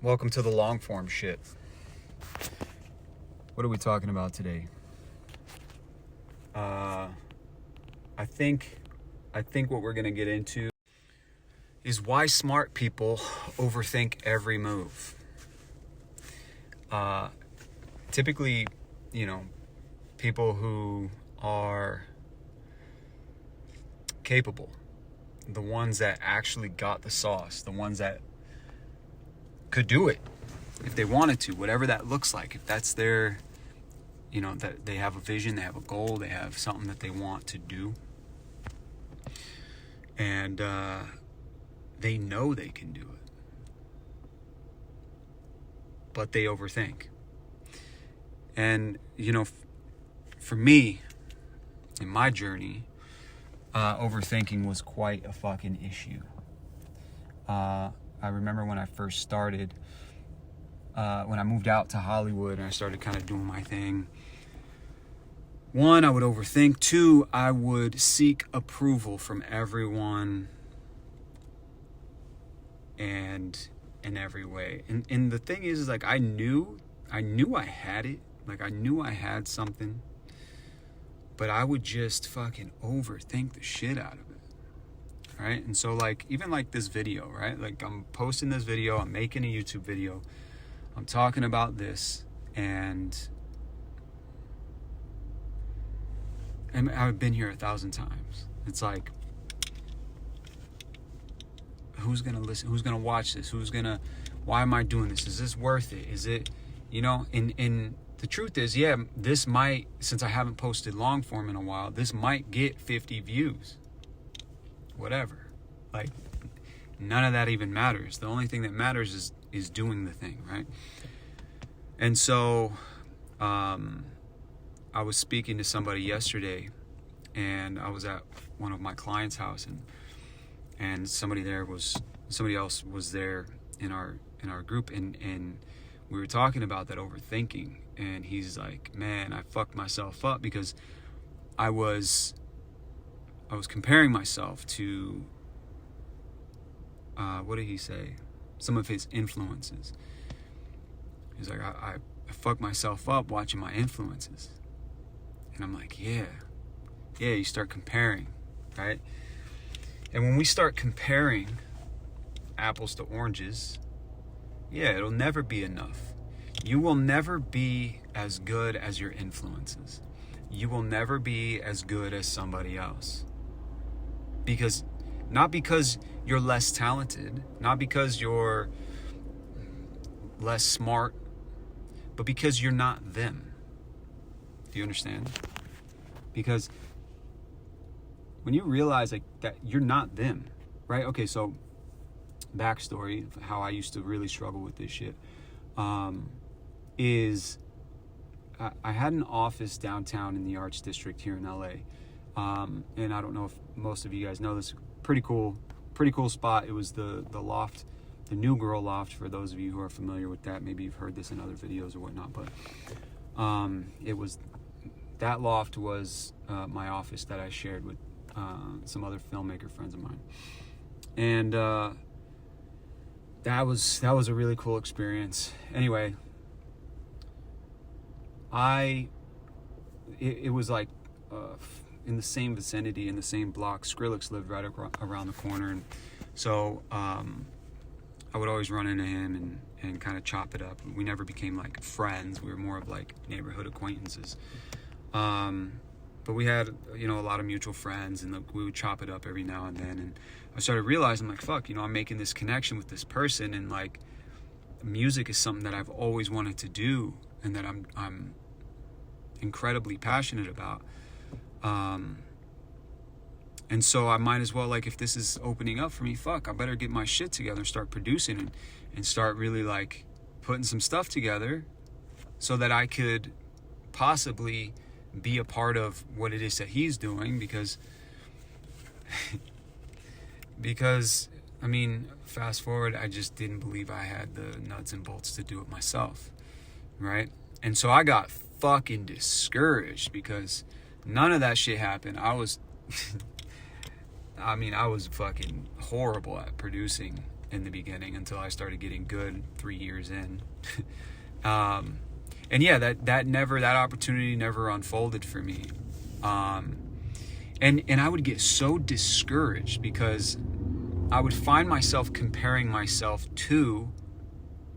Welcome to the long form shit. What are we talking about today? I think what we're gonna get into is why smart people overthink every move. Typically, people who are capable, the ones that actually got the sauce, the ones that could do it if they wanted to, whatever that looks like. If that's their, that they have a vision, they have a goal, they have something that they want to do, and they know they can do it, but they overthink. And for me, in my journey, overthinking was quite a fucking issue. I remember when I first started, when I moved out to Hollywood and I started kind of doing my thing. One, I would overthink. Two, I would seek approval from everyone and in every way. And the thing is like, I knew I had it. Like, I knew I had something, but I would just fucking overthink the shit out of it. Right? And so like, even like this video, right? Like, I'm posting this video, I'm making a YouTube video, I'm talking about this, and I've been here 1,000 times. It's like, who's gonna listen? Who's gonna watch this? Why am I doing this? Is this worth it? Is it, and the truth is, yeah, this might, since I haven't posted long form in a while, this might get 50 views. Whatever. Like, none of that even matters. The only thing that matters is doing the thing, right? And so, I was speaking to somebody yesterday, and I was at one of my clients' house, and somebody else was there in our group, and we were talking about that overthinking, and he's like, man, I fucked myself up because I was comparing myself to, what did he say? Some of his influences. He's like, I fucked myself up watching my influences. And I'm like, yeah, you start comparing, right? And when we start comparing apples to oranges, yeah, it'll never be enough. You will never be as good as your influences. You will never be as good as somebody else. Not because you're less talented, not because you're less smart, but because you're not them. Do you understand? Because when you realize like that you're not them, right? Okay, so backstory of how I used to really struggle with this shit is I had an office downtown in the Arts District here in LA. And I don't know if most of you guys know this. Pretty cool spot. It was the loft, the New Girl loft, for those of you who are familiar with that. Maybe you've heard this in other videos or whatnot, but that loft was my office that I shared with some other filmmaker friends of mine. And that was a really cool experience. Anyway, it was like in the same vicinity, in the same block. Skrillex lived right around the corner, and so I would always run into him and kind of chop it up. We never became like friends. We were more of like neighborhood acquaintances. But we had, a lot of mutual friends, and we would chop it up every now and then. And I started realizing, like, fuck, I'm making this connection with this person, and like, music is something that I've always wanted to do, and that I'm incredibly passionate about. And so I might as well, like, if this is opening up for me, fuck, I better get my shit together and start producing and start really like putting some stuff together so that I could possibly be a part of what it is that he's doing, because I mean, fast forward, I just didn't believe I had the nuts and bolts to do it myself, right? And so I got fucking discouraged because none of that shit happened. I was fucking horrible at producing in the beginning until I started getting good 3 years in. And yeah, that opportunity never unfolded for me. And I would get so discouraged because I would find myself comparing myself to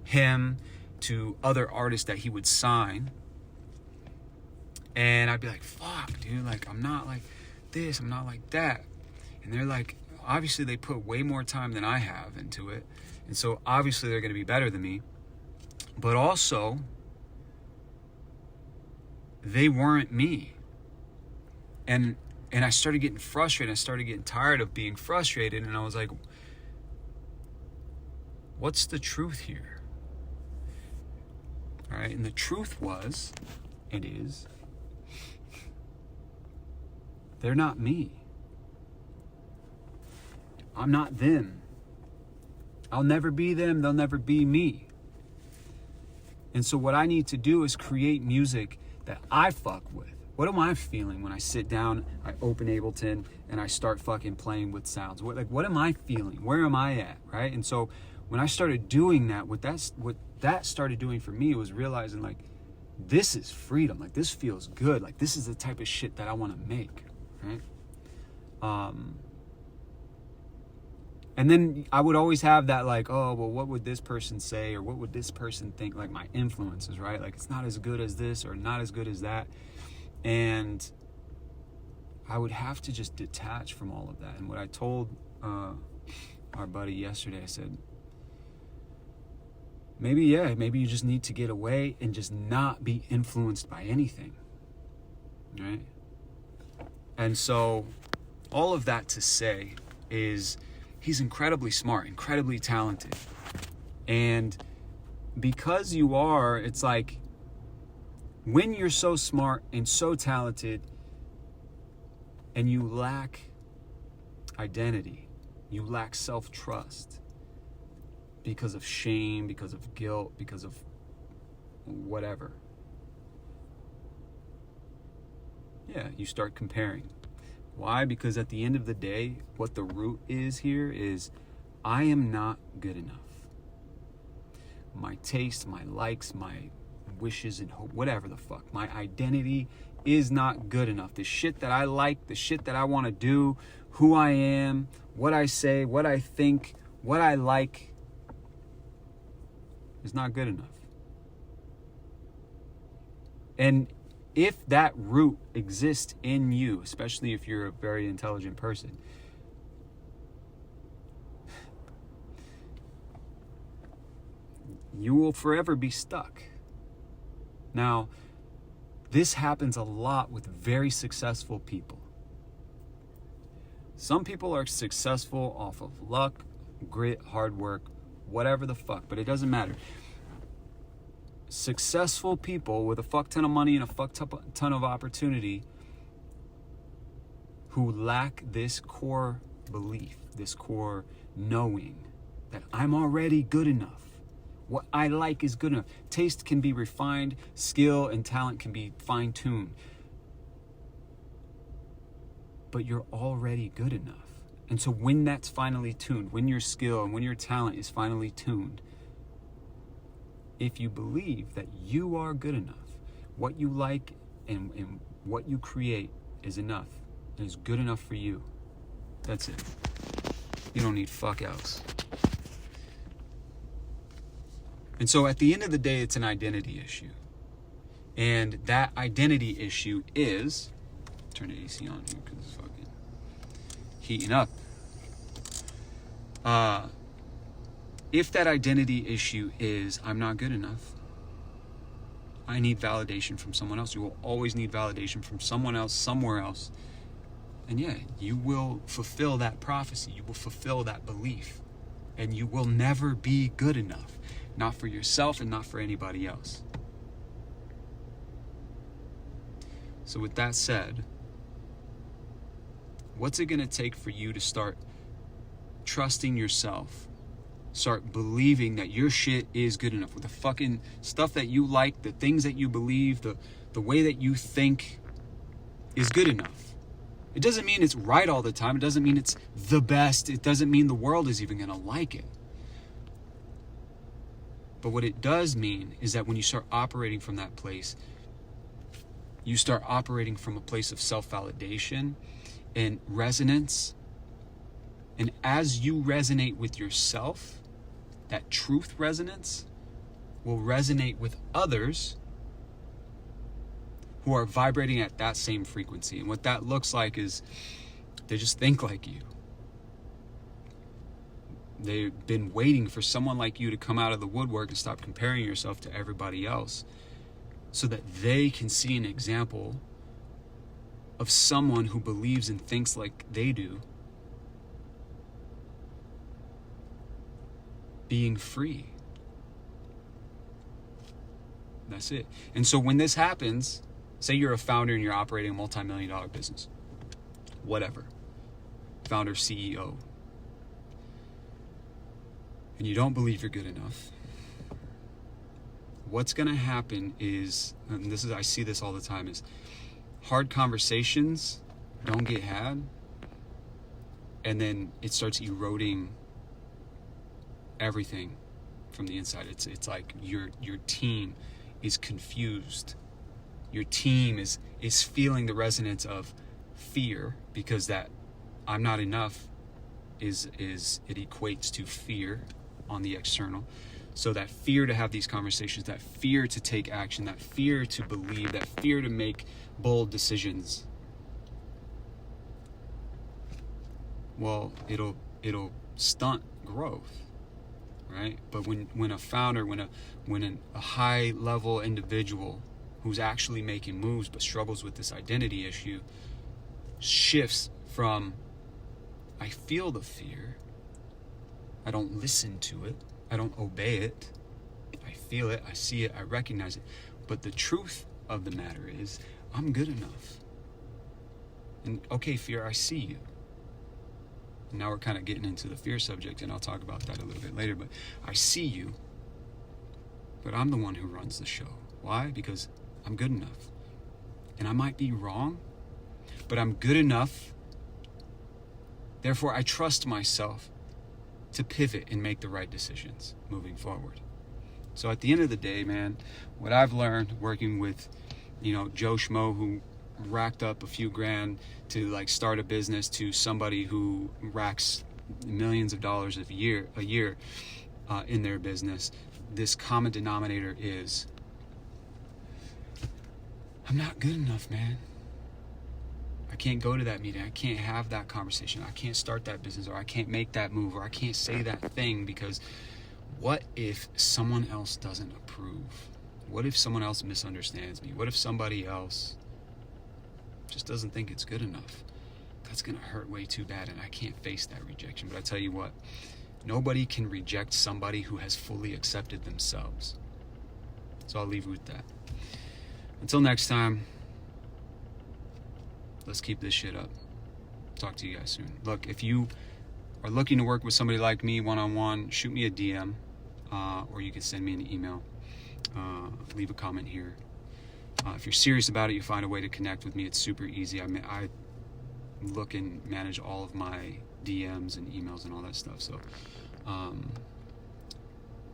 him, to other artists that he would sign. And I'd be like, fuck, dude, like, I'm not like this, I'm not like that. And they're like, obviously they put way more time than I have into it. And so obviously they're going to be better than me. But also, they weren't me. And I started getting frustrated. I started getting tired of being frustrated. And I was like, what's the truth here? All right. And the truth was, it is, they're not me. I'm not them. I'll never be them. They'll never be me. And so what I need to do is create music that I fuck with. What am I feeling when I sit down, I open Ableton, and I start fucking playing with sounds? What am I feeling? Where am I at, right? And so when I started doing that, what that started doing for me was realizing, like, this is freedom. Like, this feels good. Like, this is the type of shit that I want to make, right? And then I would always have that, like, oh, well, what would this person say? Or what would this person think? Like, my influences, right? Like, it's not as good as this or not as good as that. And I would have to just detach from all of that. And what I told our buddy yesterday, I said, maybe you just need to get away and just not be influenced by anything, right? And so all of that to say is he's incredibly smart, incredibly talented. And because you are, it's like, when you're so smart and so talented and you lack identity, you lack self-trust because of shame, because of guilt, because of whatever. Yeah, you start comparing. Why? Because at the end of the day, what the root is here is, I am not good enough. My taste, my likes, my wishes and hope, whatever the fuck, my identity is not good enough. The shit that I like, the shit that I want to do, who I am, what I say, what I think, what I like is not good enough. And if that root exists in you, especially if you're a very intelligent person, you will forever be stuck. Now, this happens a lot with very successful people. Some people are successful off of luck, grit, hard work, whatever the fuck, but it doesn't matter. Successful people with a fuck ton of money and a fuck ton of opportunity who lack this core belief, this core knowing that I'm already good enough. What I like is good enough. Taste can be refined, skill and talent can be fine-tuned. But you're already good enough. And so when that's finally tuned, when your skill and when your talent is finally tuned, if you believe that you are good enough, what you like and what you create is enough, and is good enough for you, that's it. You don't need fuck else. And so at the end of the day, it's an identity issue. And that identity issue is, turn the AC on here because it's fucking heating up. If that identity issue is, I'm not good enough, I need validation from someone else. You will always need validation from someone else, somewhere else. And yeah, you will fulfill that prophecy. You will fulfill that belief. And you will never be good enough. Not for yourself and not for anybody else. So with that said, what's it going to take for you to start trusting yourself? Start believing that your shit is good enough with the fucking stuff that you like, the things that you believe, the way that you think is good enough. It doesn't mean it's right all the time. It doesn't mean it's the best. It doesn't mean the world is even going to like it. But what it does mean is that when you start operating from that place, you start operating from a place of self-validation and resonance. And as you resonate with yourself, that truth resonance will resonate with others who are vibrating at that same frequency. And what that looks like is they just think like you. They've been waiting for someone like you to come out of the woodwork and stop comparing yourself to everybody else, so that they can see an example of someone who believes and thinks like they do, being free. That's it. And so when this happens, say you're a founder and you're operating a multi-million-dollar business, whatever, founder, CEO, and you don't believe you're good enough, what's going to happen is, and this is, I see this all the time, is hard conversations don't get had, and then it starts eroding everything from the inside. It's like your team is confused. Your team is feeling the resonance of fear, because that I'm not enough is it equates to fear on the external. So that fear to have these conversations, that fear to take action, that fear to believe, that fear to make bold decisions, well, it'll stunt growth, right? But when a founder, when a high level individual who's actually making moves but struggles with this identity issue shifts from, I feel the fear, I don't listen to it, I don't obey it, I feel it, I see it, I recognize it, but the truth of the matter is, I'm good enough. And okay, fear, I see you. And now we're kind of getting into the fear subject, and I'll talk about that a little bit later, but I see you, but I'm the one who runs the show. Why? Because I'm good enough. And I might be wrong, but I'm good enough. Therefore, I trust myself to pivot and make the right decisions moving forward. So at the end of the day, man, what I've learned working with, Joe Schmo, who racked up a few grand to like start a business, to somebody who racks millions of dollars a year in their business, this common denominator is, I'm not good enough, man. I can't go to that meeting. I can't have that conversation. I can't start that business, or I can't make that move, or I can't say that thing, because what if someone else doesn't approve? What if someone else misunderstands me? What if somebody else just doesn't think it's good enough? That's going to hurt way too bad, and I can't face that rejection. But I tell you what, nobody can reject somebody who has fully accepted themselves. So I'll leave you with that. Until next time, let's keep this shit up. Talk to you guys soon. Look, if you are looking to work with somebody like me one-on-one, shoot me a DM, or you can send me an email. Leave a comment here. If you're serious about it, you find a way to connect with me. It's super easy. I look and manage all of my DMs and emails and all that stuff. So, and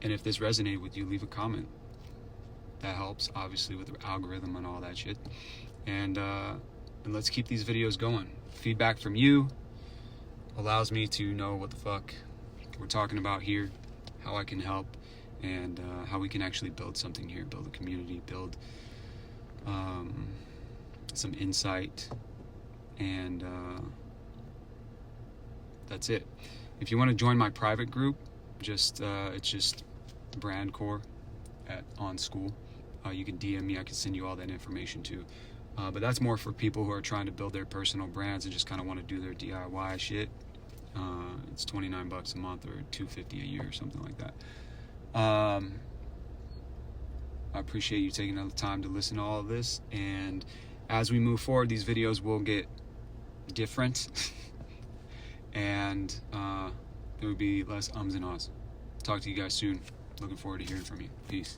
if this resonated with you, leave a comment. That helps, obviously, with the algorithm and all that shit. And let's keep these videos going. Feedback from you allows me to know what the fuck we're talking about here, how I can help, and how we can actually build something here, build a community, build some insight, and that's it. If you want to join my private group, it's just Brandcore on school. You can DM me. I can send you all that information too. But that's more for people who are trying to build their personal brands and just kind of want to do their DIY shit. It's $29 a month or $250 a year or something like that. I appreciate you taking the time to listen to all of this. And as we move forward, these videos will get different. And there will be less ums and ahs. Talk to you guys soon. Looking forward to hearing from you. Peace.